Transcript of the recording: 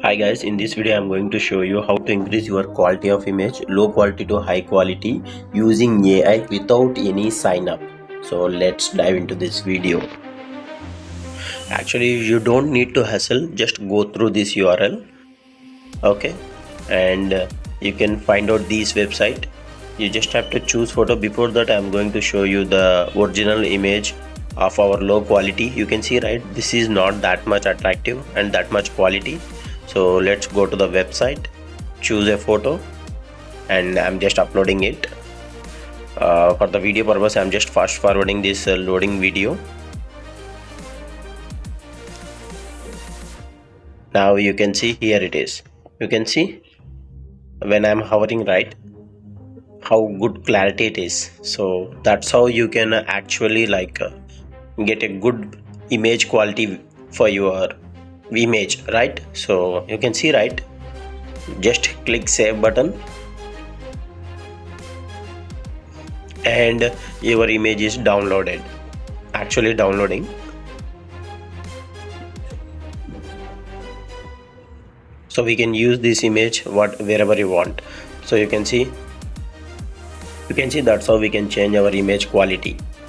Hi guys, in this video I'm going to show you how to increase your quality of image low quality to high quality using AI without any sign up. So let's dive into this video. Actually, you don't need to hassle, just go through this URL, okay, and you can find out this website. You just have to choose photo. Before that, I'm going to show you the original image of our low quality. You can see, right, this is not that much attractive and that much quality. So let's go to the website, choose a photo, and I'm just uploading it. For the video purpose, I'm just fast forwarding this loading video. Now you can see, here it is. You can see when I'm hovering, right, how good clarity it is. So that's how you can actually get a good image quality for your image, right? So you can see, right, just click save button and your image is downloaded, actually downloading. So we can use this image wherever you want. So you can see that's how we can change our image quality.